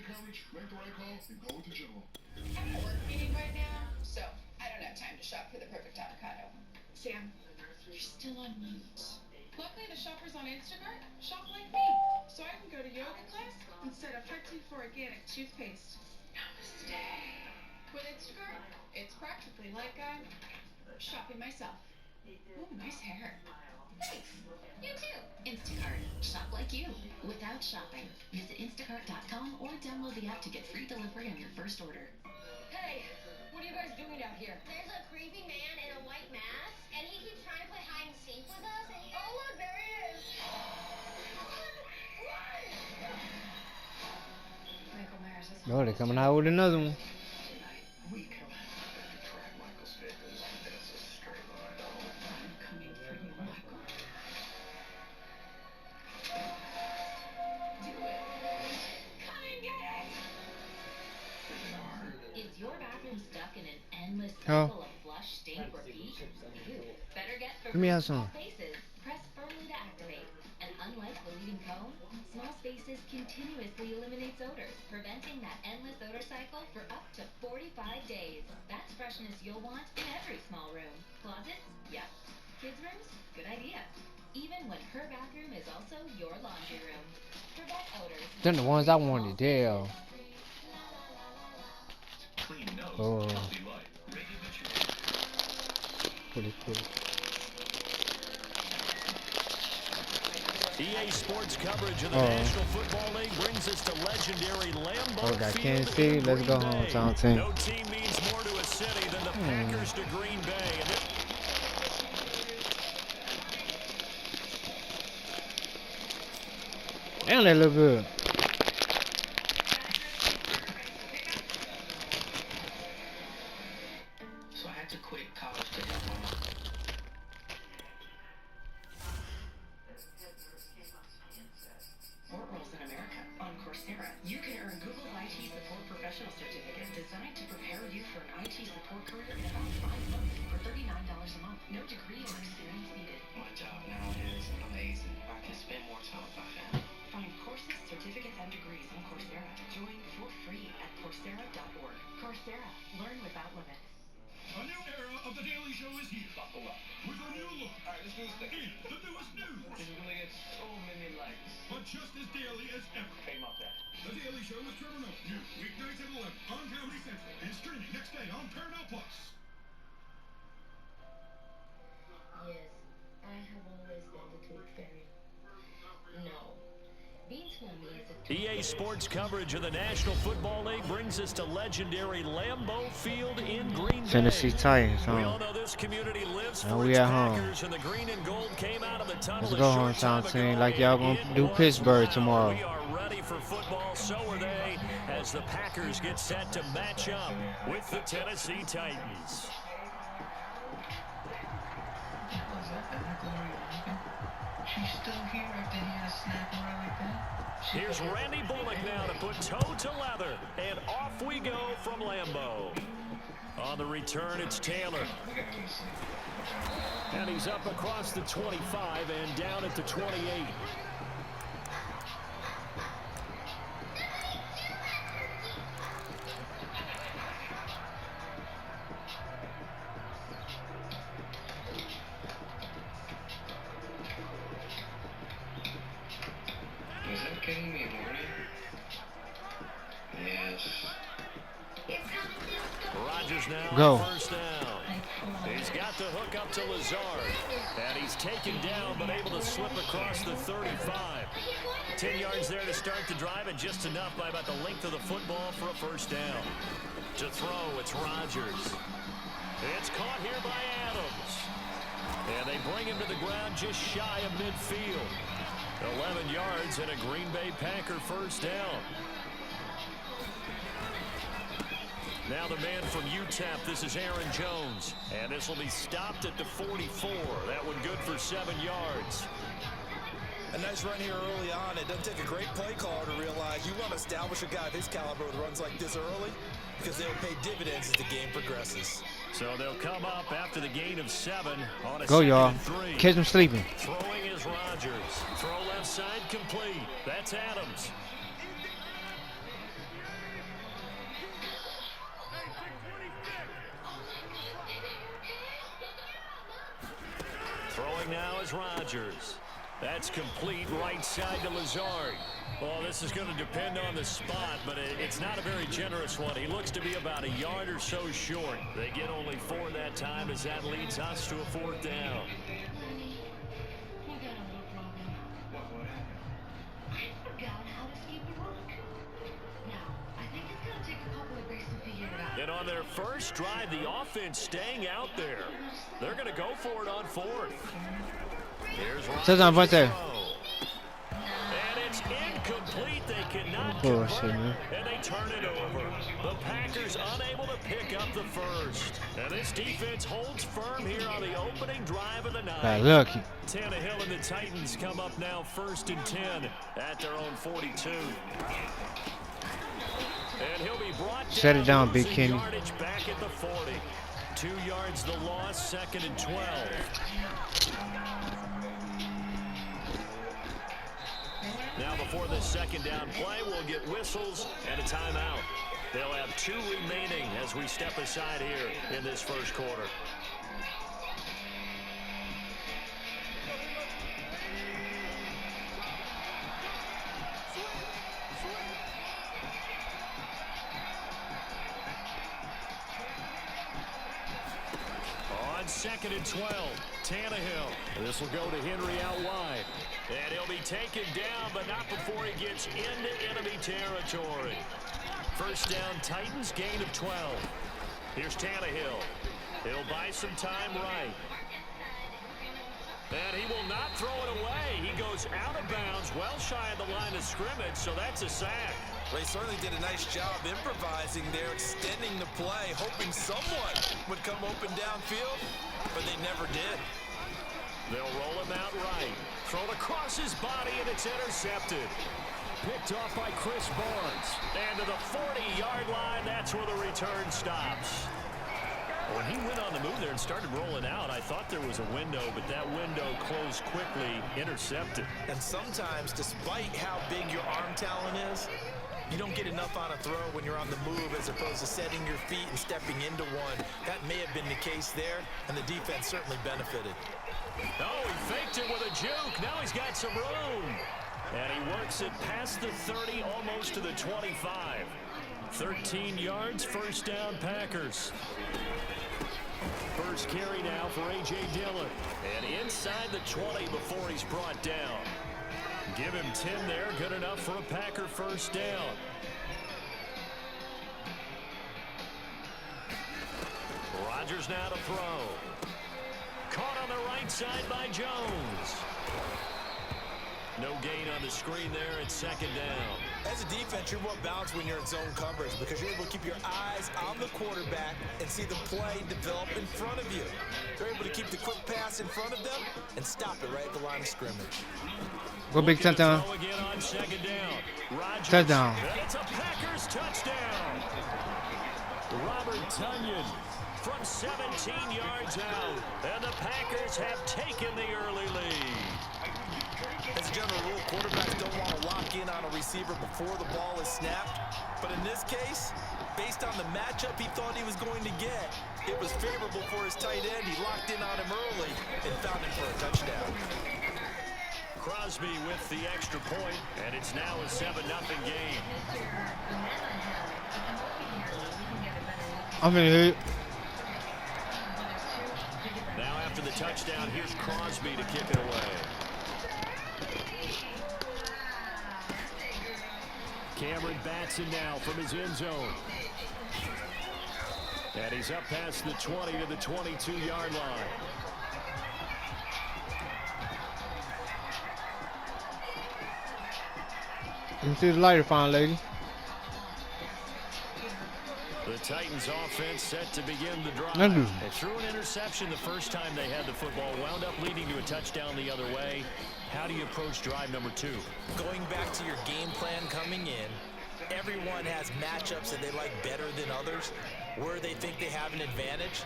Make the right call and go with the general. I'm at a work meeting right now, so I don't have time to shop for the perfect avocado. Sam, you're still on mute. Luckily, the shoppers on Instacart shop like me, so I can go to yoga class instead of hunting for organic toothpaste. Namaste. With Instacart, it's practically like I'm shopping myself. Ooh, nice hair. Thanks. You too. Instacart. Shop like you. Without shopping. Visit instacart.com or download the app to get free delivery on your first order. Hey, what are you guys doing out here? There's a creepy man in a white mask, and he keeps trying to play hide and seek with us. And oh, look, there he is. Michael Myers is Oh, they're coming out with another one. We come to track Michael's fitness. That's a straight line. I'm coming for you, Michael. Do it. Come and get it! Is your bathroom stuck in an endless cycle of flush, stink, repeat? Ew. Better get for Let me have some. Spaces. Press firmly to activate. And unlike the leading cone, Small Spaces continuously eliminates odors, preventing that endless odor cycle for up to 45 days. That's freshness you'll want in every small room. Closets? Yep. Kids' rooms? Good idea. Even when her bathroom is also your laundry room. Prevent odors. They're the ones I wanted. Damn. Clean nose, Oh. healthy life. Ready Pretty cool. EA Sports coverage of the National Football League brings us to legendary Lambeau Oh, got Field Kansas City. in Let's Green go home, Bay. Tom team. No team means more to a city than the Packers to Green Bay. Damn, they look good. So I had to quit college to help my mom. Support roles in America on Coursera. You can earn Google's IT Support Professional Certificate designed to prepare you for an IT support career in about 5 months for $39 a month. No degree or experience needed. My job now is amazing. I can spend more time with my family. Find courses, certificates, and degrees on Coursera. Join for free at Coursera.org. Coursera. Learn without limits. A new era of The Daily Show is here. Buckle up. With a new look. All right, let's do this thing. In the newest news. This is gonna get so many likes. But just as daily as ever. Came up there. The Daily Show with Trevor Noah. New weeknights at 11 on Comedy Central. And streaming next day on Paramount Plus. Yes, I have always been the tooth fairy. No. Being 20 is a EA Sports coverage of the National Football League brings us to legendary Lambeau Field in Green Bay. Tennessee Titans, We huh? all know this community lives And for we its at home. Packers, and the green and gold came out of the tunnel Let's a go short home, time Tom ago, team. Like y'all and gonna it do was Pittsburgh loud. tomorrow. We are ready for football, so are they, as the Packers get set to match up with the Tennessee Titans. She's still here after hearing a snap around like that. Here's Randy Bullock now to put toe to leather, and off we go from Lambeau. On the return, it's Taylor. And he's up across the 25 and down at the 28. Was that getting me horny? Yes. Rodgers now Go. on first down. He's got the hook up to Lazard. And he's taken down, but able to slip across the 35. 10 yards there to start the drive, and just enough by about the length of the football for a first down. To throw, it's Rodgers. It's caught here by Adams. And they bring him to the ground just shy of midfield. 11 yards and a Green Bay Packer first down. Now the man from UTEP, this is Aaron Jones. And this will be stopped at the 44. That one good for 7 yards. A nice run here early on. It doesn't take a great play caller to realize you want to establish a guy of his caliber with runs like this early, because they'll pay dividends as the game progresses. So they'll come up after the gain of 7 on a Go, y'all. 2nd and 3. Catch them sleeping. Throwing is Rodgers. Throw left side complete. That's Adams. Throwing now is Rodgers. That's complete right side to Lazard. Well, this is going to depend on the spot, but it's not a very generous one. He looks to be about a yard or so short. They get only 4 that time as that leads us to a 4th down. We got a little problem. I forgot how to skip a rock. Now, I think it's going to take a couple of breaks to figure it out. And on their first drive, the offense staying out there. They're going to go for it on 4th. Here's Touchdown, Rodgers' right there. throw. And it's incomplete. They cannot Bullshit, convert, man. and they turn it over. The Packers unable to pick up the first. And this defense holds firm here on the opening drive of the night. Got lucky. Tannehill and the Titans come up now 1st and 10 at their own 42. And he'll be brought down. Shut it down, Big losing Kenny. yardage back at the 40. 2 yards the loss, 2nd and 12. Now before this 2nd down play, we'll get whistles and a timeout. They'll have 2 remaining as we step aside here in this first quarter. On 2nd and 12, Tannehill. This will go to Henry out wide. And he'll be taken down, but not before he gets into enemy territory. First down, Titans, gain of 12. Here's Tannehill. He'll buy some time right. And he will not throw it away. He goes out of bounds, well shy of the line of scrimmage, so that's a sack. They certainly did a nice job improvising there, extending the play, hoping someone would come open downfield, but they never did. They'll roll him out right. Thrown across his body, and it's intercepted. Picked off by Chris Barnes. And to the 40-yard line, that's where the return stops. When he went on the move there and started rolling out, I thought there was a window, but that window closed quickly, intercepted. And sometimes, despite how big your arm talent is, you don't get enough on a throw when you're on the move as opposed to setting your feet and stepping into one. That may have been the case there, and the defense certainly benefited. Oh, he faked it with a juke. Now he's got some room. And he works it past the 30, almost to the 25. 13 yards, first down, Packers. First carry now for A.J. Dillon. And inside the 20 before he's brought down. Give him 10 there, good enough for a Packer first down. Rodgers now to throw. Caught on the right side by Jones. No gain on the screen there at 2nd down. As a defense, you're more balanced when you're in zone coverage because you're able to keep your eyes on the quarterback and see the play develop in front of you. They're able to keep the quick pass in front of them and stop it right at the line of scrimmage. Go big touchdown. Again on 2nd down. Rodgers. Touchdown. And it's a Packers touchdown. Robert Tonyan from 17 yards out. And the Packers have taken the early lead. As a general rule, quarterbacks don't want to lock in on a receiver before the ball is snapped. But in this case, based on the matchup he thought he was going to get, it was favorable for his tight end. He locked in on him early and found him for a touchdown. Crosby with the extra point, and it's now a 7-0 game. I'm gonna hit. Now after the touchdown, here's Crosby to kick it away. Cameron Batson now from his end zone. And he's up past the 20 to the 22-yard line. You see the lighter fine, lady. The Titans offense set to begin the drive. Thank you. They threw an interception the first time they had the football, wound up leading to a touchdown the other way. How do you approach drive number 2? Going back to your game plan coming in, everyone has matchups that they like better than others, where they think they have an advantage.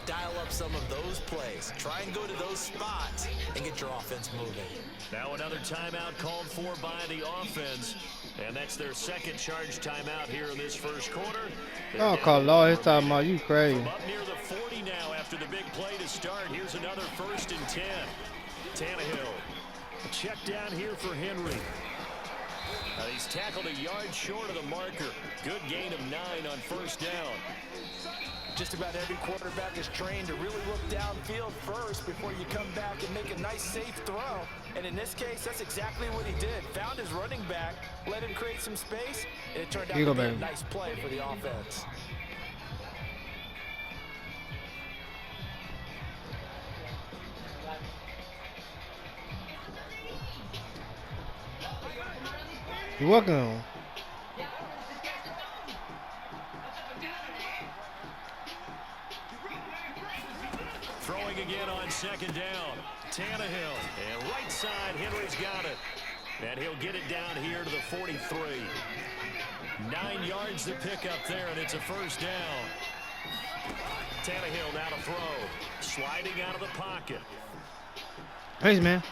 dial up some of those plays. Try and go to those spots and get your offense moving. Now another timeout called for by the offense. And that's their second charge timeout here in this first quarter. Oh, Carl, he's talking about you crazy. From up near the 40 now after the big play to start. Here's another 1st and 10. Tannehill. A check down here for Henry. He's tackled a yard short of the marker. Good gain of 9 on 1st down. Just about every quarterback is trained to really look downfield first before you come back and make a nice, safe throw. And in this case, that's exactly what he did. Found his running back, let him create some space, and it turned out to be a nice play for the offense. You're welcome. Throwing again on 2nd down. Tannehill. And right side, Henry's got it. And he'll get it down here to the 43. 9 yards to pick up there, and it's a 1st down. Tannehill now to throw. Sliding out of the pocket. Thanks, man.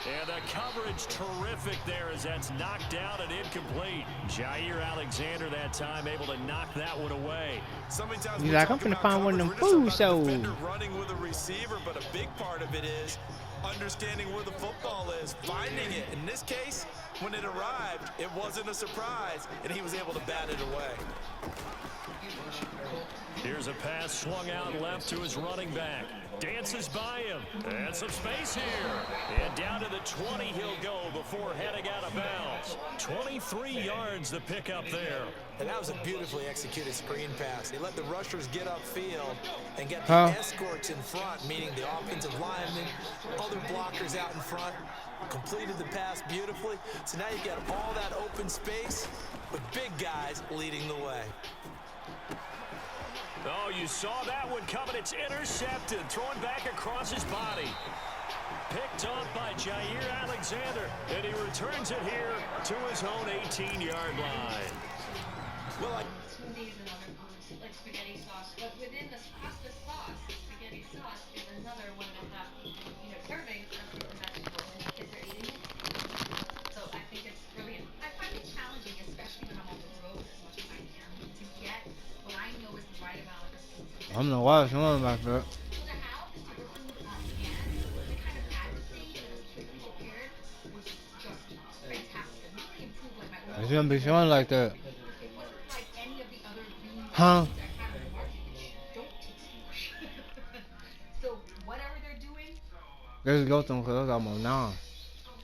And the coverage terrific there as that's knocked out and incomplete. Jair Alexander that time able to knock that one away. He's like, I'm finna find one of them food shows. Running with a receiver, but a big part of it is understanding where the football is, finding it. In this case, when it arrived, it wasn't a surprise, and he was able to bat it away. Here's a pass swung out left to his running back. Dances by him. And some space here. And down to the 20 he'll go before heading out of bounds. 23 yards to pick up there. And that was a beautifully executed screen pass. They let the rushers get upfield and get the escorts in front, meaning the offensive linemen, other blockers out in front. Completed the pass beautifully. So now you've got all that open space with big guys leading the way. Oh, you saw that one coming. It's intercepted. Thrown back across his body. Picked off by Jair Alexander. And he returns it here to his own 18-yard line. Well, smoothies and other foods like spaghetti sauce, but within the pasta sauce, spaghetti sauce is another one of the servings of fruit and vegetables, and kids are eating it. So I think it's brilliant. I find it challenging, especially when I'm on the road as much as I can, to get what I know is the right amount of food. I'm gonna watch one about that. So to have the superfood on hand, the kind of accuracy and quickly prepared was just fantastic. Really improved like my own. It's gonna be showing like that. Huh? So whatever they're doing, Let's go through because I'm almost 9.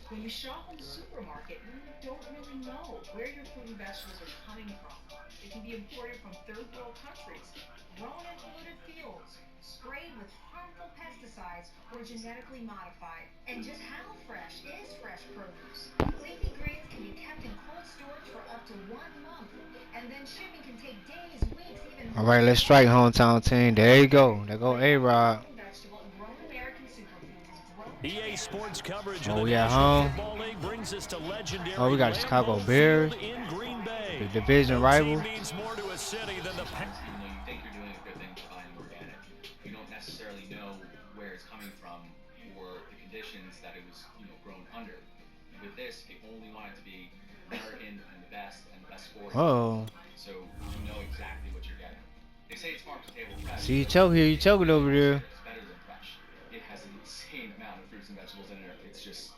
When you shop in the supermarket, you don't really know where your fruit and vegetables are coming from. They can be imported from third world countries, grown in polluted fields, sprayed with harmful pesticides, or genetically modified. And just how fresh is fresh produce? Leafy greens can be kept in cold storage for up to 1 month, and then shipping can take days, weeks, even months. All right, let's strike, hometown team. There you go. There go A-Rod. EA Sports coverage Oh, of the we at National home. Football League brings us to legendary Oh, we got the Chicago Lambeau Bears, Field in Green Bay. the division No rival. team means more to a city than the You think you're doing a good thing to buying organic. You don't necessarily know where it's coming from or the conditions that it was, grown under. With this, they only want it to be American and the best for you. Oh. So you know exactly what you're getting. They say it's farm to table fresh. See, you choke here. You choking over there. It's better than fresh. It has an insane amount of fruits and vegetables in it. It's just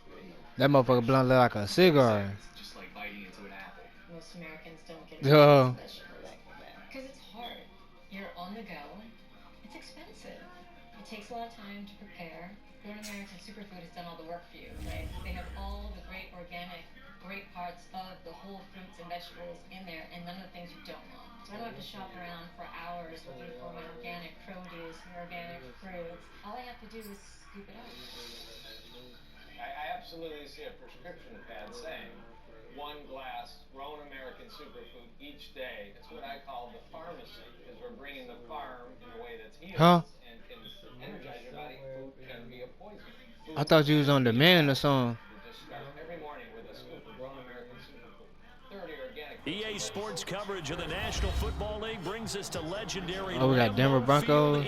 That motherfucker blunt look like a cigar. it's just like biting into an apple. most Americans don't get Yeah. because it's hard. You're on the go. It's expensive. It takes a lot of time to prepare. Grown American Superfood has done all the work for you, right? They have all the great organic, great parts of the whole fruits and vegetables in there, and none of the things you don't want. So I don't have to shop around for hours looking for my organic produce and organic fruits. All I have to do is scoop it up. I absolutely see a prescription pad saying 1 glass grown American superfood each day. It's what I call the pharmacy, because we're bringing the farm in a way that's healed and can energize your body. Food can be a poison. I thought you was on demand or something. You just start every morning with a scoop of grown American superfood. 30 organic. EA Sports coverage of the National Football League brings us to legendary Oh, we got Denver Broncos.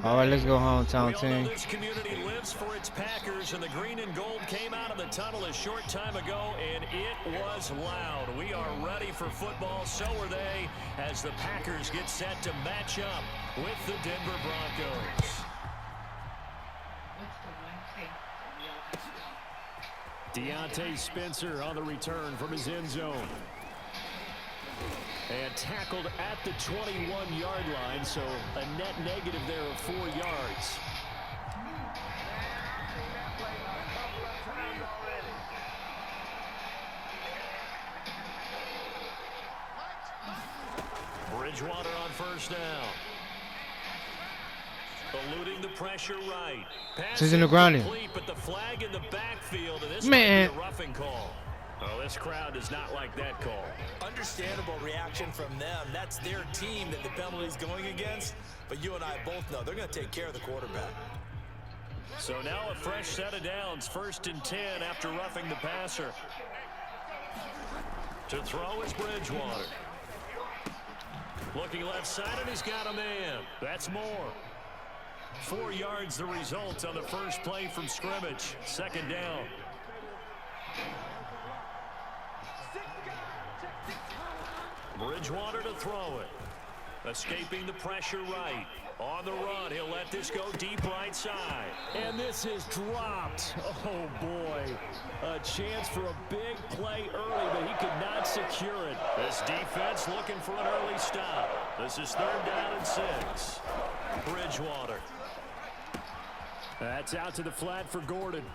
All right, let's go hometown team. This community lives for its Packers, and the green and gold came out of the tunnel a short time ago, and it was loud. We are ready for football. So are they, as the Packers get set to match up with the Denver Broncos. Deontay Spencer on the return from his end zone. And tackled at the 21-yard line, so a net negative there of 4 yards. Bridgewater on first down. Eluding the pressure right. Pass in the ground. But the flag in the backfield, and this Man. might be a roughing call. Oh, this crowd does not like that call. Understandable reaction from them. That's their team that the penalty's going against. But you and I both know they're going to take care of the quarterback. So now a fresh set of downs. 1st and 10 after roughing the passer. To throw is Bridgewater. Looking left side, and he's got a man. That's more. 4 yards the result on the first play from scrimmage. 2nd down. Bridgewater to throw it. Escaping the pressure right. On the run, he'll let this go deep right side. And this is dropped. Oh, boy. A chance for a big play early, but he could not secure it. This defense looking for an early stop. This is 3rd down and 6. Bridgewater. That's out to the flat for Gordon.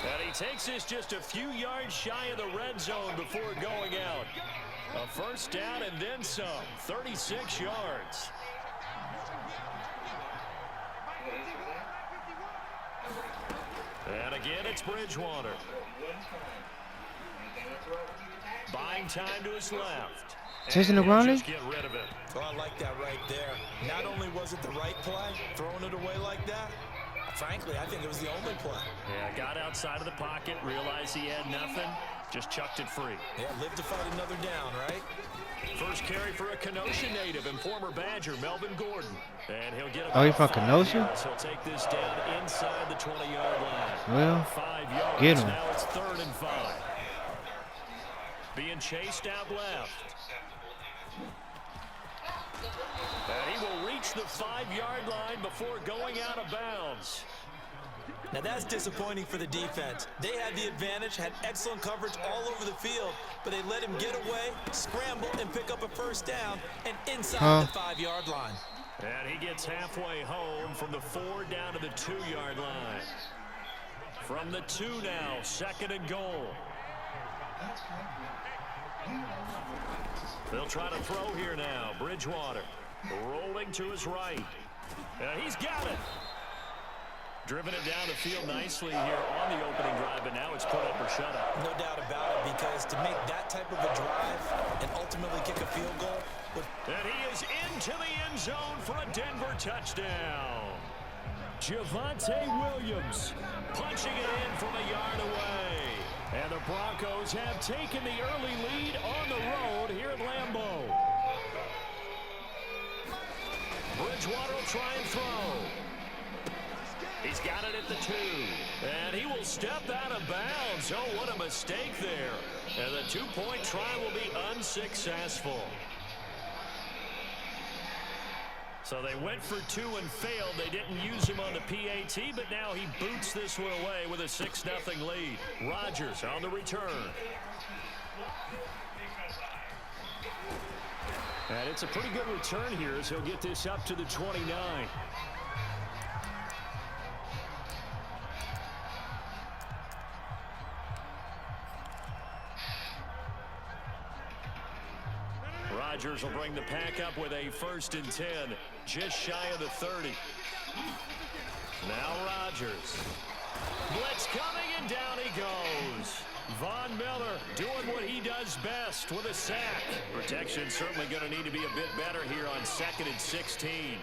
And he takes this just a few yards shy of the red zone before going out. A first down and then some. 36 yards. And again, it's Bridgewater. Buying time to his left. Chasing the ground. Just get rid of it. Well, I like that right there. Not only was it the right play, throwing it away like that, frankly, I think it was the only play. Yeah, got outside of the pocket, realized he had nothing, just chucked it free. Yeah, live to fight another down, right? First carry for a Kenosha native and former Badger, Melvin Gordon. And he'll get Oh, he from Kenosha? He'll take this down inside the 20-yard line. Well, 5 yards. get him. Now it's 3rd and 5. Being chased out left. And he will reach the 5-yard line before going out of bounds. Now that's disappointing for the defense. They had the advantage, had excellent coverage all over the field, but they let him get away, scramble, and pick up a first down, and inside the 5-yard line. And he gets halfway home from the 4 down to the 2-yard line. From the 2 now, 2nd and goal. They'll try to throw here now. Bridgewater rolling to his right. And he's got it. Driven it down the field nicely here on the opening drive, and now it's put up or shut up. No doubt about it, because to make that type of a drive and ultimately kick a field goal. And he is into the end zone for a Denver touchdown. Javonte Williams punching it in from a yard away. And the Broncos have taken the early lead on the road here at Lambeau. Bridgewater will try and throw. He's got it at the 2. And he will step out of bounds. Oh, what a mistake there. And the 2-point try will be unsuccessful. So they went for 2 and failed. They didn't use him on the PAT, but now he boots this one away with a 6-0 lead. Rodgers on the return. And it's a pretty good return here as he'll get this up to the 29. Rodgers will bring the pack up with a 1st and 10, just shy of the 30. Now Rodgers. Blitz coming, and down he goes. Von Miller doing what he does best with a sack. Protection certainly going to need to be a bit better here on 2nd and 16.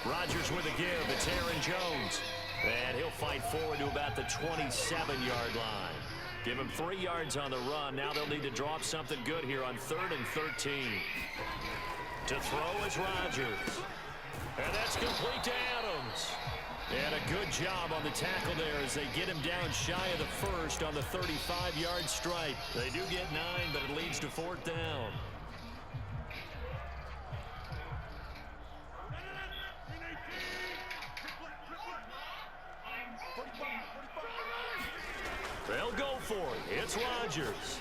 Rodgers with a give. It's Aaron Jones. And he'll fight forward to about the 27-yard line. Give him 3 yards on the run. Now they'll need to draw up something good here on 3rd and 13. To throw is Rodgers. And that's complete to Adams. And a good job on the tackle there as they get him down shy of the first on the 35-yard stripe. They do get 9, but it leads to 4th down. They'll go for it. It's Rodgers.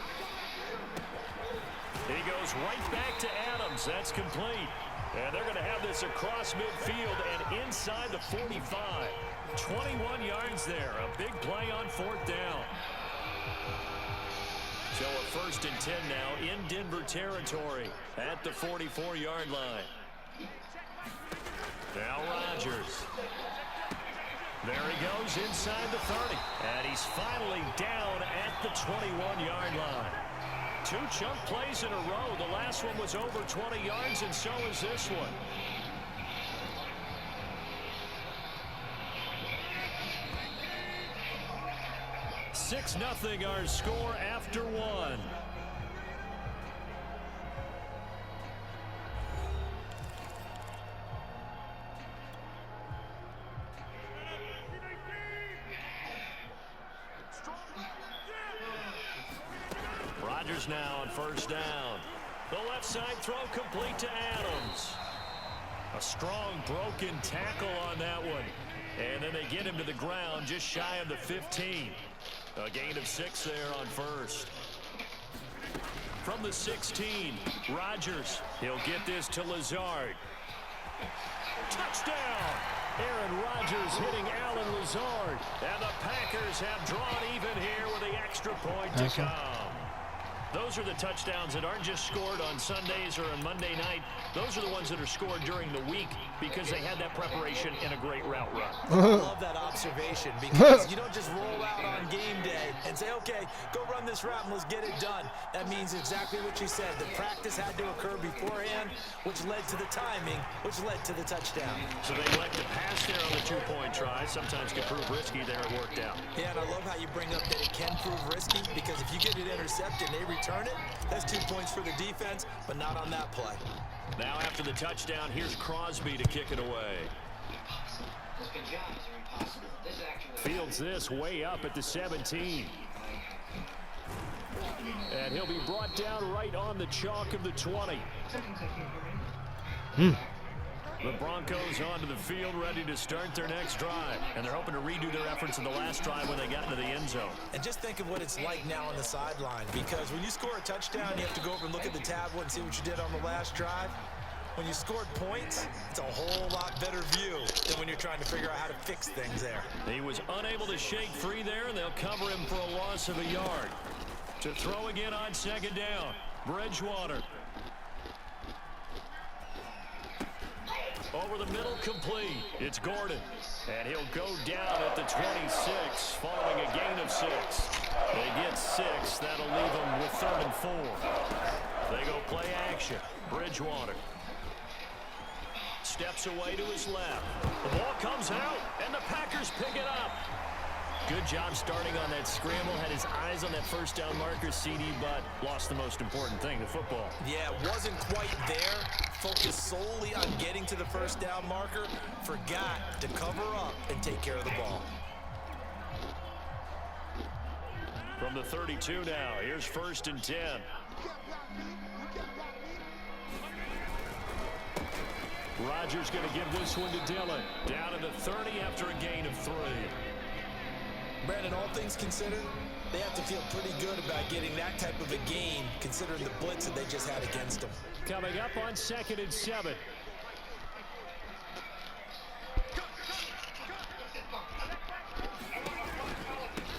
He goes right back to Adams. That's complete. And they're going to have this across midfield and inside the 45. 21 yards there. A big play on 4th down. So a 1st and 10 now in Denver territory at the 44-yard line. Now Rodgers. There he goes inside the 30. And he's finally down at the 21-yard line. 2 chunk plays in a row. The last one was over 20 yards, and so is this one. Six nothing our score after 1. Rodgers now on 1st down. The left side throw complete to Adams. A strong broken tackle on that one. And then they get him to the ground just shy of the 15. A gain of 6 there on 1st. From the 16, Rodgers. He'll get this to Lazard. Touchdown! Aaron Rodgers hitting Allen Lazard. And the Packers have drawn even here with the extra point to come. Those are the touchdowns that aren't just scored on Sundays or on Monday night. Those are the ones that are scored during the week because they had that preparation and a great route run. I love that observation because you don't just roll out on game day and say, okay, go run this route and let's get it done. That means exactly what you said. The practice had to occur beforehand, which led to the timing, which led to the touchdown. So they elect to pass there on the 2-point try. Sometimes can prove risky. There it worked out. Yeah, and I love how you bring up that it can prove risky because if you get it intercepted and they return it, that's 2 points for the defense, but not on that play. Now after the touchdown, here's Crosby to kick it away. Fields this way up at the 17. And he'll be brought down right on the chalk of the 20. The Broncos onto the field ready to start their next drive. And they're hoping to redo their efforts in the last drive when they got into the end zone. And just think of what it's like now on the sideline, because when you score a touchdown, you have to go over and look at the tablet and see what you did on the last drive. When you scored points, it's a whole lot better view than when you're trying to figure out how to fix things there. He was unable to shake free there, and they'll cover him for a loss of a yard. To throw again on 2nd down, Bridgewater. Over the middle, complete. It's Gordon. And he'll go down at the 26 following a gain of 6. They get 6. That'll leave them with 3rd and 4. They go play action. Bridgewater steps away to his left. The ball comes out, and the Packers pick it up. Good job starting on that scramble. Had his eyes on that 1st down marker, CD, but lost the most important thing, the football. Yeah, wasn't quite there. Focused solely on getting to the 1st down marker. Forgot to cover up and take care of the ball. From the 32 now, here's 1st and 10. Rodgers going to give this one to Dillon. Down to the 30 after a gain of 3. Brandon, all things considered, they have to feel pretty good about getting that type of a gain, considering the blitz that they just had against them. Coming up on 2nd and 7.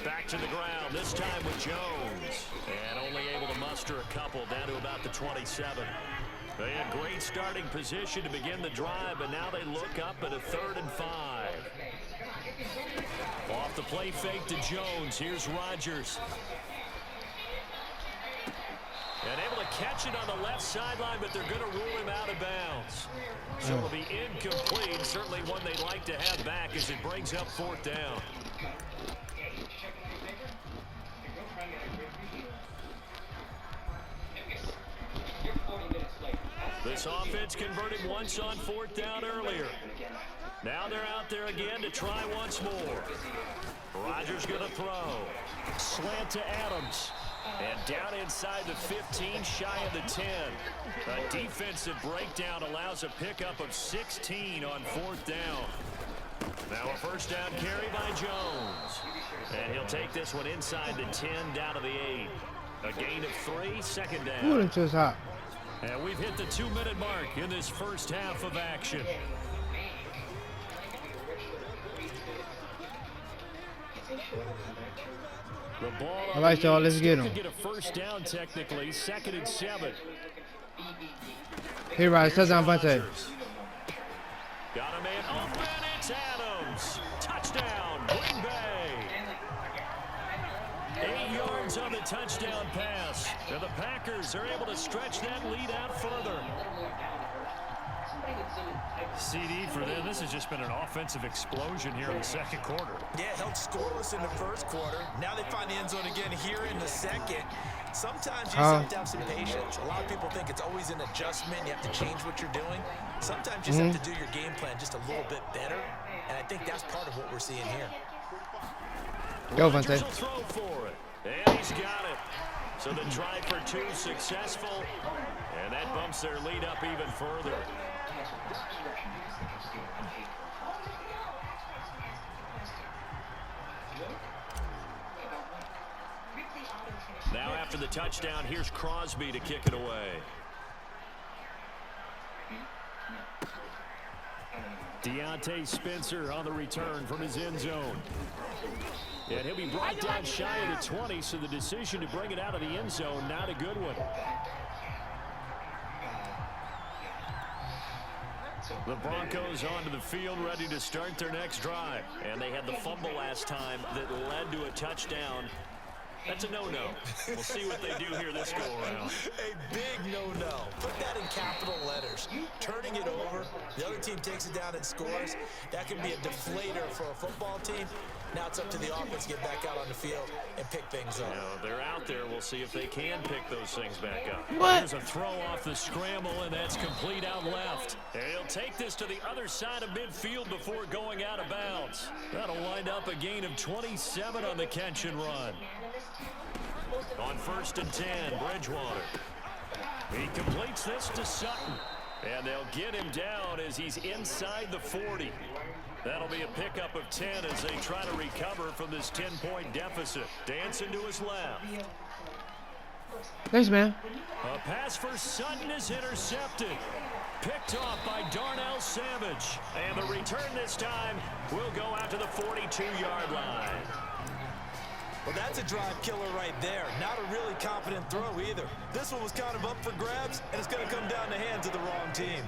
Back to the ground, this time with Jones. And only able to muster a couple down to about the 27. They had great starting position to begin the drive, but now they look up at a 3rd and 5. Off the play fake to Jones. Here's Rodgers. And able to catch it on the left sideline, but they're going to rule him out of bounds. So it'll be incomplete. Certainly one they'd like to have back as it brings up 4th down. This offense converted once on 4th down earlier. Now they're out there again to try once more. Rodgers going to throw. Slant to Adams. And down inside the 15, shy of the 10. A defensive breakdown allows a pickup of 16 on 4th down. Now a first down carry by Jones. And he'll take this one inside the 10, down to the 8. A gain of 3, second down. Ooh, it's just hot. And we've hit the 2-minute mark in this first half of action. The ball All right, y'all, let's get him. Get a first down technically, 2nd and 7. Here, right, touchdown, Vontae. Got a man open, it's Adams. Touchdown, Green Bay. 8 yards on the touchdown pass. And the Packers are able to stretch that lead out further. CD for them, this has just been an offensive explosion here in the second quarter. Yeah, held scoreless in the first quarter. Now they find the end zone again here in the second. Sometimes you just have to have some patience. A lot of people think it's always an adjustment. You have to change what you're doing. Sometimes you just have to do your game plan just a little bit better. And I think that's part of what we're seeing here. Go, Vontae. Throw for it. And he's got it. So the drive for 2 successful. And that bumps their lead up even further. Now after the touchdown, here's Crosby to kick it away. Deontay Spencer on the return from his end zone. And he'll be brought down shy of the 20, so the decision to bring it out of the end zone, not a good one. The Broncos onto the field, ready to start their next drive. And they had the fumble last time that led to a touchdown. That's a no-no. We'll see what they do here this go-around. A big no-no. Put that in capital letters. Turning it over, the other team takes it down and scores. That can be a deflator for a football team. Now it's up to the offense to get back out on the field and pick things up. They're out there. We'll see if they can pick those things back up. What? There's a throw off the scramble, and that's complete out left. And he'll take this to the other side of midfield before going out of bounds. That'll wind up a gain of 27 on the catch and run. On 1st and 10, Bridgewater. He completes this to Sutton. And they'll get him down as he's inside the 40. That'll be a pickup of 10 as they try to recover from this 10-point deficit. Dancing to his left. Thanks, man. A pass for Sutton is intercepted. Picked off by Darnell Savage. And the return this time will go out to the 42-yard line. Well, that's a drive killer right there. Not a really confident throw either. This one was kind of up for grabs, and it's going to come down the hands of the wrong team.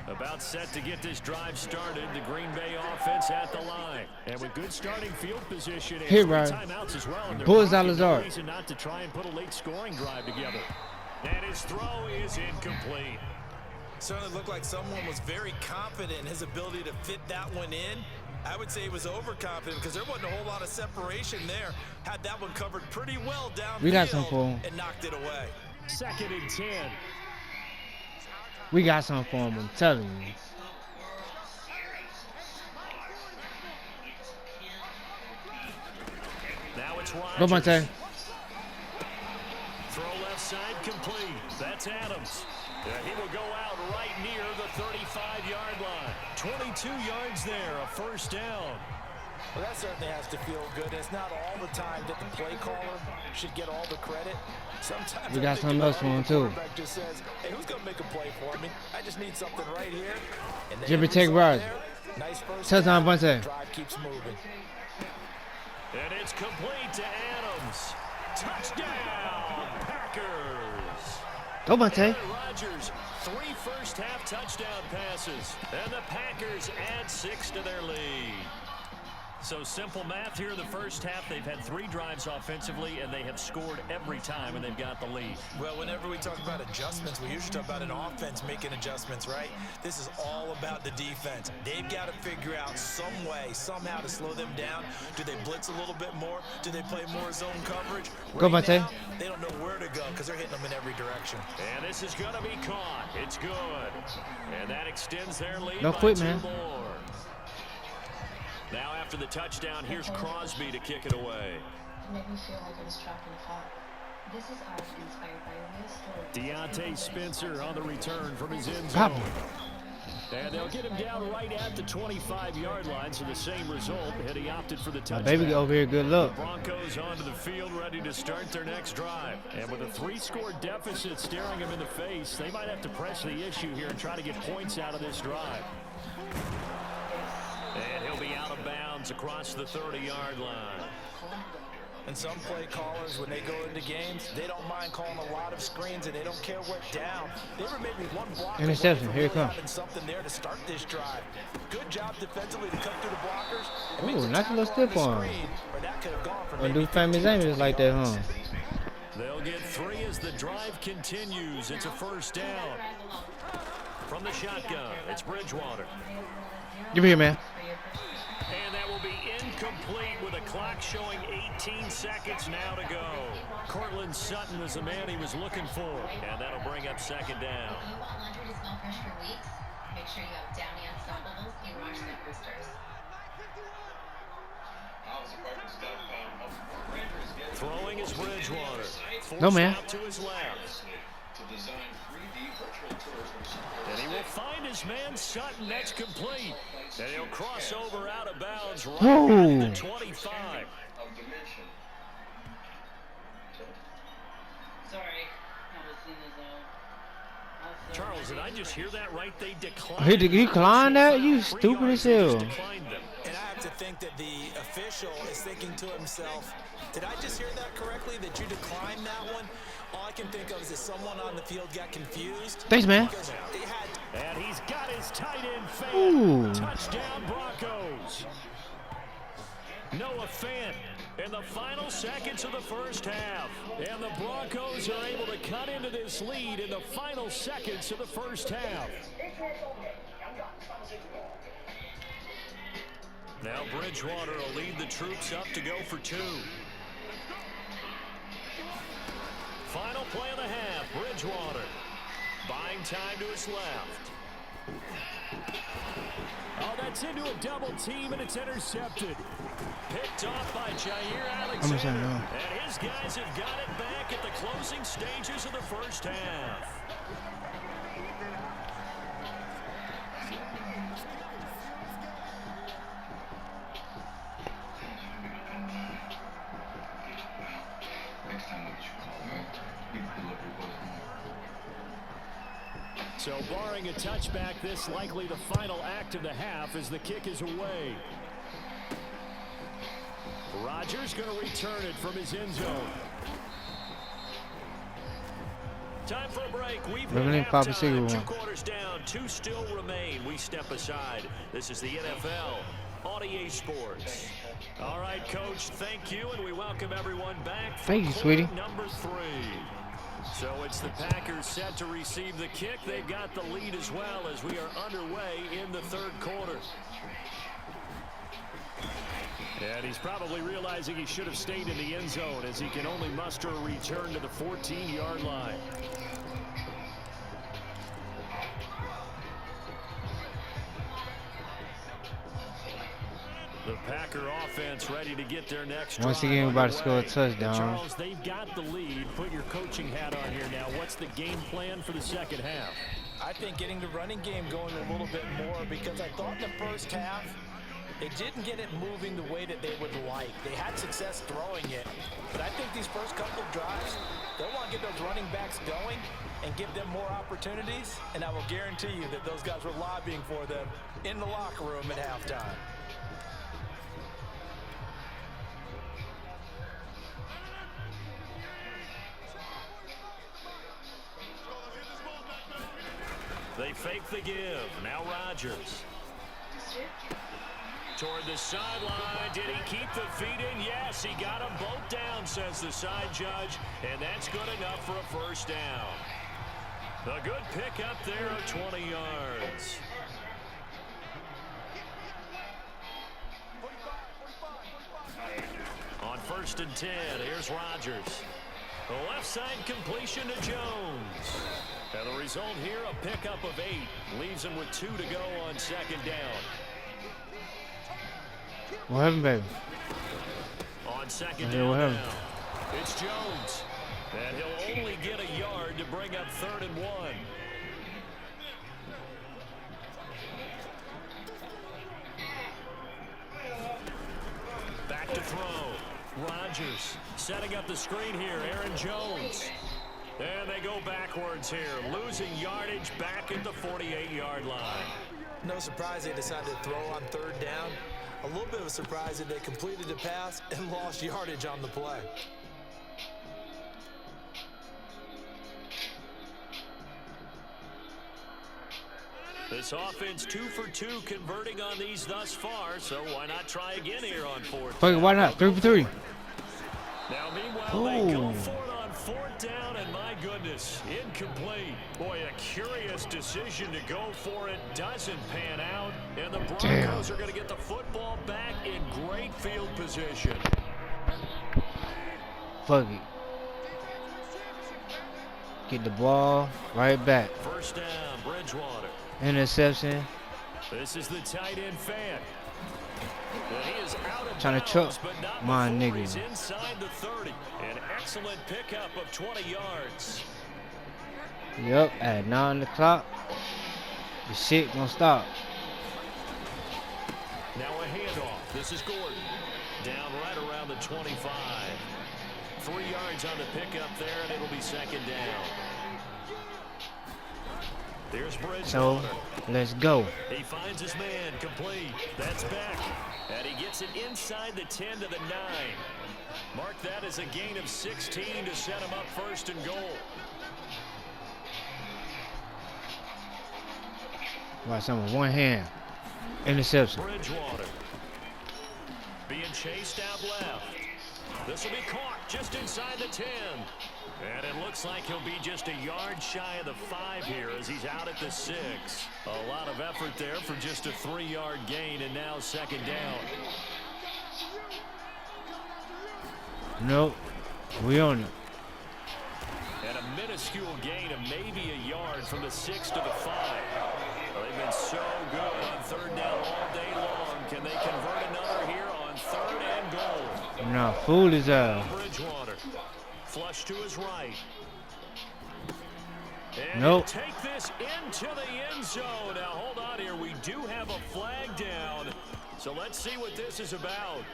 About set to get this drive started, the Green Bay offense at the line. And with good starting field position and timeouts as well. Bulls Salazar. Reason not to try and put a late scoring drive together. And his throw is incomplete. Certainly looked like someone was very confident in his ability to fit that one in. I would say he was overconfident because there wasn't a whole lot of separation there. Had that one covered pretty well downfield. We got some for him. And knocked it away. 2nd and 10. We got some for him, I'm telling you. Now it's Rodgers. Go, Vontae. Throw left side complete. That's Adams. He will go out right near the 35-yard line. 22 yards there, a first down. Well, that certainly has to feel good. It's not all the time that the play caller should get all the credit. Sometimes we got something else for him, too. Just says, hey, who's going to make a play for me? I just need something right here. Jimmy take right. Nice first touchdown, Vontae. Drive keeps moving. And it's complete to Adams. Touchdown, Packers. Go, Vontae. Rodgers, 3 first-half touchdown passes. And the Packers add 6 to their lead. So simple math here in the first half. They've had 3 drives offensively, and they have scored every time, and they've got the lead. Well, whenever we talk about adjustments, we usually talk about an offense making adjustments, right? This is all about the defense. They've got to figure out some way, somehow to slow them down. Do they blitz a little bit more? Do they play more zone coverage? Go, Right Monte. now, they don't know where to go because they're hitting them in every direction. And this is going to be caught. It's good. And that extends their lead No by quit, 2 man. more. Now after the touchdown, here's Crosby to kick it away. It made me feel like I was trapped in a fog. This is art inspired by a real story. Deontay Spencer on the return from his end Pop. zone. And they'll get him down right at the 25-yard line, so the same result, had he opted for the My touchdown. baby over here, good luck. Broncos onto the field, ready to start their next drive. And with a 3-score deficit staring them in the face, they might have to press the issue here and try to get points out of this drive. And he'll be out of bounds across the 30-yard line. And some play callers, when they go into games, they don't mind calling a lot of screens, and they don't care what down. They were maybe one block Interception. Here it comes. having something there to start this drive. Good job defensively to cut through the blockers. It makes Ooh, a nice little tackle on stiff the arm. screen, or that could have gone for Gonna maybe do famous 15 Amos like that, huh? They'll get 3 as the drive continues. It's a first down. From the shotgun, it's Bridgewater. Give me here, man. And that will be incomplete with a clock showing 18 seconds now to go. Cortland Sutton is the man he was looking for. And that'll bring up second down. If you want laundry to smell fresh for weeks, make sure you have Downy Unstoppables in Wash That Roosters. Throwing is Bridgewater. No, man. Forced out to his left. And he will find his man Sutton. That's complete. And he'll cross over out of bounds right at the 25. Sorry, I was in the zone. Charles, did I just hear that right? They declined. He declined that? You stupid as hell. Declined them. And I have to think that the official is thinking to himself, did I just hear that correctly, that you declined that one? All I can think of is that someone on the field got confused. Thanks, man. Because they had And he's got his tight end fan. Ooh. Touchdown Broncos. Noah Fant in the final seconds of the first half. And the Broncos are able to cut into this lead in the final seconds of the first half. Now Bridgewater will lead the troops up to go for 2. Final play of the half, Bridgewater. Buying time to his left. Oh, that's into a double team, and it's intercepted. Picked off by Jair Alexander. And his guys have got it back at the closing stages of the first half. So barring a touchback, this likely the final act of the half as the kick is away. Rodgers going to return it from his end zone. Time for a break. We've hit halftime. 2 quarters down, 2 still remain. We step aside. This is the NFL on EA Sports. All right, Coach, thank you, and we welcome everyone back. Thank you, sweetie. Number 3. So it's the Packers set to receive the kick. They've got the lead as well as we are underway in the 3rd quarter. And he's probably realizing he should have stayed in the end zone as he can only muster a return to the 14-yard line. The Packer offense ready to get their next drive. Once again, we're about to score a touchdown. Charles, they've got the lead. Put your coaching hat on here now. What's the game plan for the second half? I think getting the running game going a little bit more, because I thought in the first half they didn't get it moving the way that they would like. They had success throwing it, but I think these first couple of drives, they'll want to get those running backs going and give them more opportunities, and I will guarantee you that those guys were lobbying for them in the locker room at halftime. They fake the give. Now Rodgers. Toward the sideline. Did he keep the feet in? Yes, he got them both down, says the side judge. And that's good enough for a first down. A good pickup there of 20 yards. On 1st and 10, here's Rodgers. The left side completion to Jones. And the result here, a pickup of 8. Leaves him with 2 to go on 2nd down. What happened, baby? On 2nd down now, it's Jones. And he'll only get a yard to bring up 3rd and 1. Back to throw. Rodgers setting up the screen here. Aaron Jones. And they go backwards here. Losing yardage back at the 48-yard line. No surprise they decided to throw on 3rd down. A little bit of a surprise that they completed the pass and lost yardage on the play. This offense 2 for 2 converting on these thus far, so why not try again here on 4th? Fuck, why not? 3 for 3. Now, meanwhile, they go for it on 4th down, and my goodness, incomplete. Boy, a curious decision to go for it. Doesn't pan out, and the Broncos are going to get the football back in great field position. Fuck it. Get the ball right back. First down, Bridgewater. Interception. This is the tight end fan. He is out of trying to chuck my nigga. He's inside the 30. An excellent pickup of 20 yards. Yep, at 9 o'clock, the shit gonna stop. Now a handoff. This is Gordon. Down right around the 25. 3 yards on the pickup there, and it'll be 2nd down. There's Bridgewater. So, let's go. He finds his man, complete. That's Beck. And he gets it inside the 10 to the 9. Mark that as a gain of 16 to set him up 1st and goal. Watch some with one hand. Interception. Bridgewater. Being chased out left. This will be caught just inside the 10. And it looks like he'll be just a yard shy of the 5 here as he's out at the 6. A lot of effort there for just a 3-yard gain, and now 2nd down. Nope. We on it. And a minuscule gain of maybe a yard from the 6 to the 5. Well, they've been so good on 3rd down all day long. Can they convert another here on 3rd and goal? Nah, fool is out. Bridgewater. Flush to his right. And nope. Take this into the end zone. Now, hold on here. We do have a flag down. So let's see what this is about.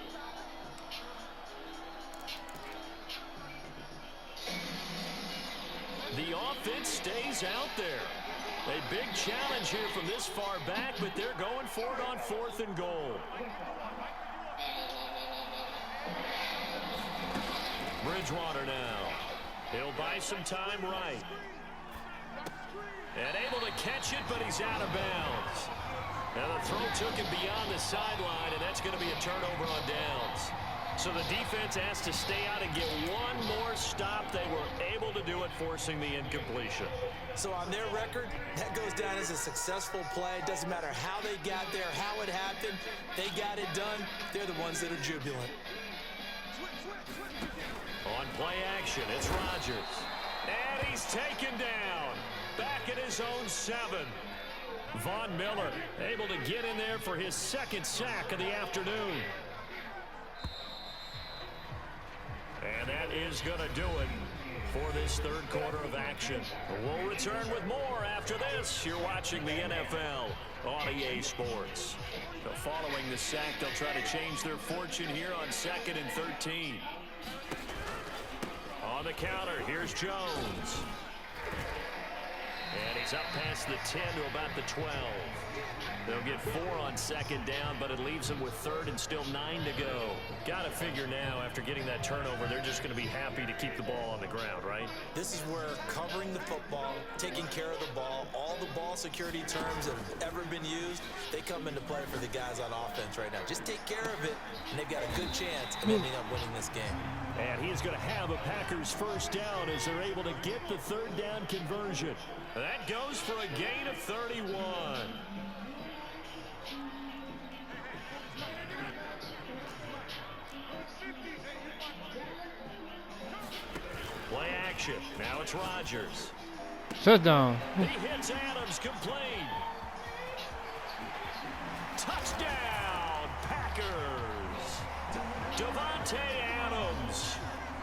The offense stays out there. A big challenge here from this far back, but they're going for it on 4th and goal. Bridgewater now. He'll buy some time right. And able to catch it, but he's out of bounds. Now the throw took him beyond the sideline, and that's going to be a turnover on downs. So the defense has to stay out and get one more stop. They were able to do it, forcing the incompletion. So on their record, that goes down as a successful play. It doesn't matter how they got there, how it happened. They got it done. They're the ones that are jubilant. On play action, it's Rodgers. And he's taken down. Back at his own 7. Von Miller able to get in there for his 2nd sack of the afternoon. And that is going to do it for this 3rd quarter of action. We'll return with more after this. You're watching the NFL on EA Sports. So following the sack, they'll try to change their fortune here on 2nd and 13. On the counter, here's Jones. And he's up past the 10 to about the 12. They'll get 4 on 2nd down, but it leaves them with 3rd and still 9 to go. Got to figure now, after getting that turnover, they're just going to be happy to keep the ball on the ground, right? This is where covering the football, taking care of the ball, all the ball security terms that have ever been used, they come into play for the guys on offense right now. Just take care of it, and they've got a good chance of ending up winning this game. And he's going to have a Packers first down as they're able to get the third down conversion. That goes for a gain of 31. Play action. Now it's Rodgers. Touchdown. He hits Adams complete. Touchdown, Packers. Devontae Adams,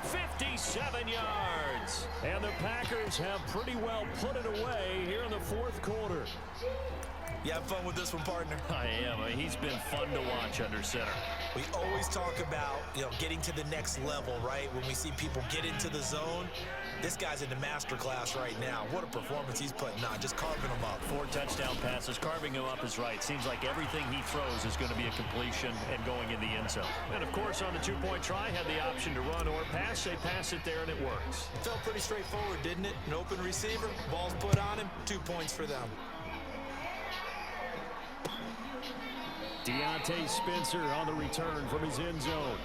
57 yards. And the Packers have pretty well put it away here in the fourth quarter. You have fun with this one, partner? I am. He's been fun to watch under center. We always talk about, getting to the next level, right? When we see people get into the zone, this guy's in the master class right now. What a performance he's putting on, just carving them up. 4 touchdown passes, carving him up is right. Seems like everything he throws is going to be a completion and going in the end zone. And, of course, on the two-point try, had the option to run or pass. They pass it there, and it works. It felt pretty straightforward, didn't it? An open receiver, ball's put on him, 2 points for them. Deontay Spencer on the return from his end zone.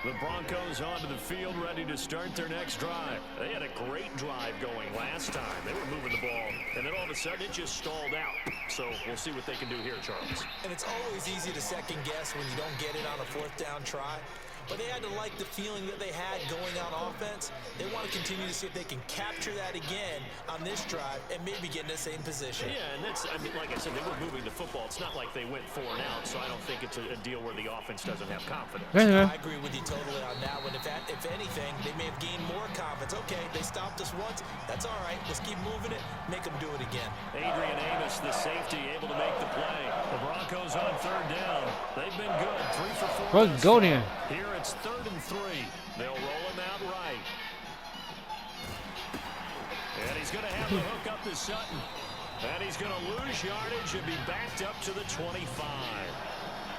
The Broncos onto the field, ready to start their next drive. They had a great drive going last time. They were moving the ball, and then all of a sudden it just stalled out. So we'll see what they can do here, Charles. And it's always easy to second guess when you don't get it on a fourth down try. But they had to like the feeling that they had going on offense. They want to continue to see if they can capture that again on this drive and maybe get in the same position. Yeah, and that's, like I said, they were moving the football. It's not like they went 4 and out, so I don't think it's a deal where the offense doesn't have confidence. I agree with you totally on that one. If anything, they may have gained more confidence. Okay, they stopped us once. That's all right. Let's keep moving it. Make them do it again. Adrian Amos, the safety, able to make the play. The Broncos on third down. They've been good. 3 for 4. Let's go then. Here it's 3rd and 3. They'll roll him out right. And he's going to have the hook up to Sutton. And he's going to lose yardage and be backed up to the 25.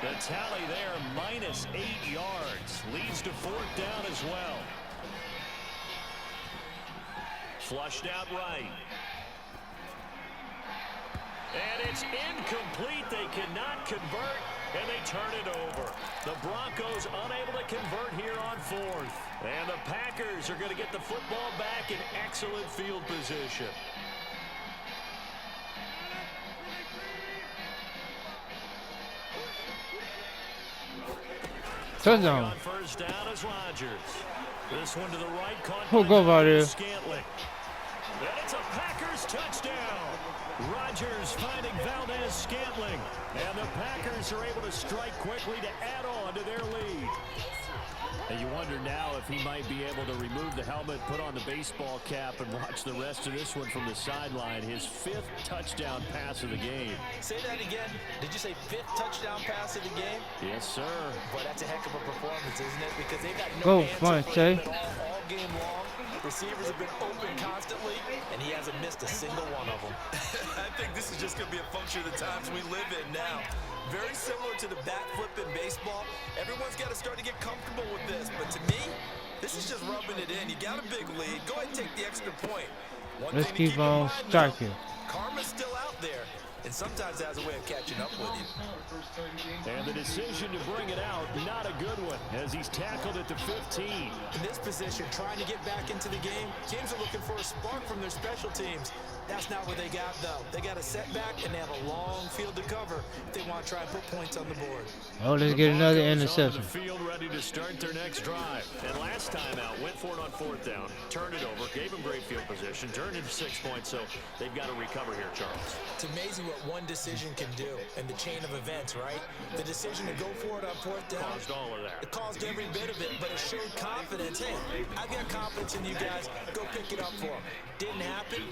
The tally there, minus 8 yards. Leads to 4th down as well. Flushed out right. And it's incomplete. They cannot convert, and they turn it over. The Broncos unable to convert here on 4th. And the Packers are going to get the football back in excellent field position. Touchdown. On first down is Rodgers. This one to the right, caught Who go by there? Scantling. And it's a Packers touchdown. Rodgers finding Valdez-Scantling. And the Packers are able to strike quickly to add on to their lead. And you wonder now if he might be able to remove the helmet, put on the baseball cap, and watch the rest of this one from the sideline. His 5th touchdown pass of the game. Say that again. Did you say 5th touchdown pass of the game? Yes, sir. Boy, that's a heck of a performance, isn't it? Because they've got no answer for him at all game long. Receivers have been open constantly, and he hasn't missed a single one of them. I think this is just going to be a function of the times we live in now. Very similar to the bat flip in baseball. Everyone's got to start to get comfortable with this. But to me, this is just rubbing it in. You got a big lead. Go ahead and take the extra point. Let's keep on striking. Karma's still out there. And sometimes it has a way of catching up with you. And the decision to bring it out, not a good one, as he's tackled at the 15. In this position, trying to get back into the game, teams are looking for a spark from their special teams. That's not what they got, though. They got a setback, and they have a long field to cover if they want to try and put points on the board. Oh, let's get another interception. The field ready to start their next drive. And last time out, went for it on 4th down, turned it over, gave them great field position, turned into 6 points, so they've got to recover here, Charles. It's amazing what one decision can do in the chain of events, right? The decision to go for it on 4th down. Caused all of that. It caused every bit of it, but it showed confidence. Hey, I've got confidence in you guys. Go pick it up for them. Didn't happen.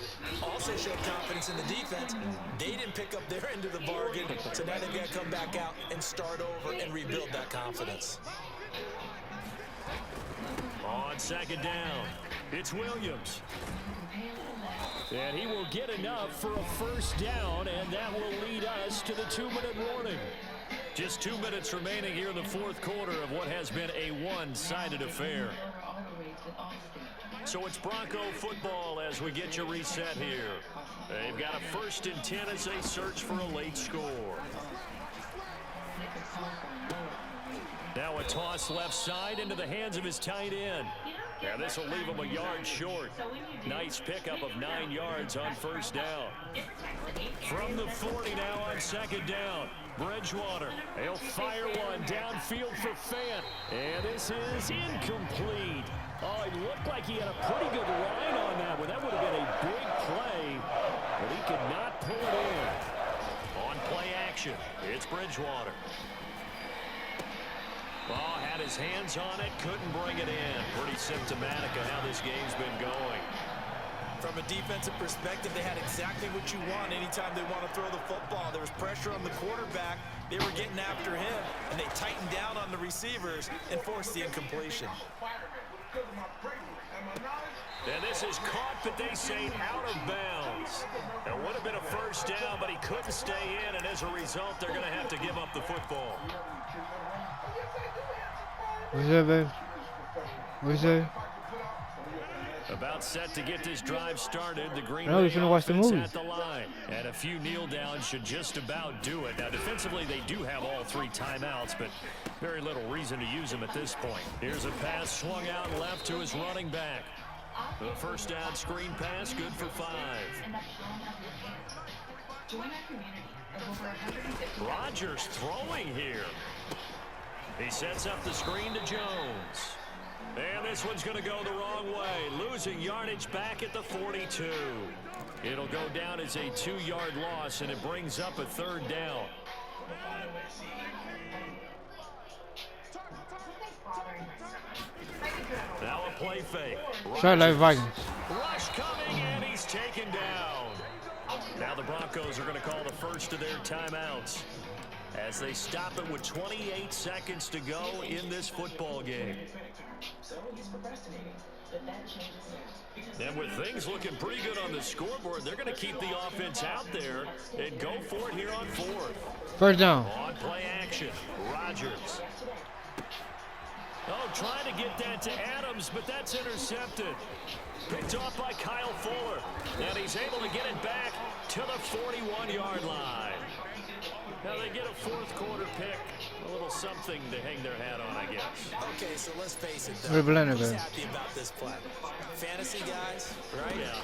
Also showed confidence in the defense. They didn't pick up their end of the bargain, so now they've got to come back out and start over and rebuild that confidence. On 2nd down, it's Williams. And he will get enough for a first down, and that will lead us to the 2-minute warning. Just 2 minutes remaining here in the 4th quarter of what has been a one-sided affair. So it's Bronco football as we get you reset here. They've got a 1st and 10 as they search for a late score. Now a toss left side into the hands of his tight end. Yeah, this will leave him a yard short. Nice pickup of 9 yards on 1st down. From the 40 now on 2nd down. Bridgewater, he'll fire one downfield for Fant. And this is incomplete. Oh, it looked like he had a pretty good line on that one. That would have been a big play, but he could not pull it in. On play action, it's Bridgewater. Oh, had his hands on it, couldn't bring it in. Pretty symptomatic of how this game's been going. From a defensive perspective, they had exactly what you want anytime they want to throw the football. There was pressure on the quarterback. They were getting after him, and they tightened down on the receivers and forced the incompletion. And this is caught, but they say out of bounds. It would have been a 1st down, but he couldn't stay in, and as a result, they're going to have to give up the football. What's that, babe? What's that? About set to get this drive started. The Green No, we're Bay gonna watch the offense movie. at the line. And a few kneel downs should just about do it. Now, defensively, they do have all 3 timeouts, but very little reason to use them at this point. Here's a pass swung out left to his running back. The 1st down screen pass, good for 5. Rodgers throwing here. He sets up the screen to Jones. And this one's going to go the wrong way. Losing yardage back at the 42. It'll go down as a 2-yard loss, and it brings up a 3rd down. Now a play fake. Try like Vikings. Rush coming, and he's taken down. Now the Broncos are going to call the first of their timeouts as they stop it with 28 seconds to go in this football game. And with things looking pretty good on the scoreboard, they're going to keep the offense out there and go for it here on 4th. 1st down. On play action, Rodgers. Oh, trying to get that to Adams, but that's intercepted. Picked off by Kyle Fuller. And he's able to get it back to the 41-yard line. Now they get a 4th quarter pick. A little something to hang their hat on, I guess. Okay, so let's face it, We're though. blended, Who's man. happy about this play? Fantasy guys, right? Yeah.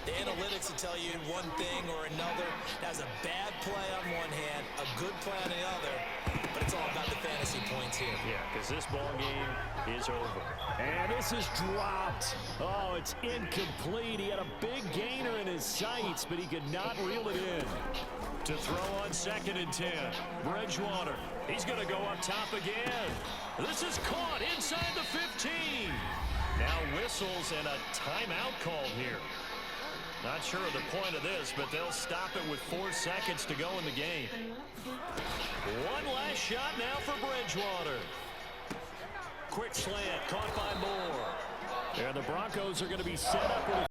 The analytics will tell you one thing or another. That's a bad play on one hand, a good play on the other, but it's all about the fantasy points here. Yeah, because this ball game is over. And this is dropped. Oh, it's incomplete. He had a big gainer in his sights, but he could not reel it in. To throw on 2nd and 10. Bridgewater. He's going to go up top again. This is caught inside the 15. Now whistles and a timeout called here. Not sure of the point of this, but they'll stop it with 4 seconds to go in the game. One last shot now for Bridgewater. Quick slant caught by Moore. And the Broncos are going to be set up with a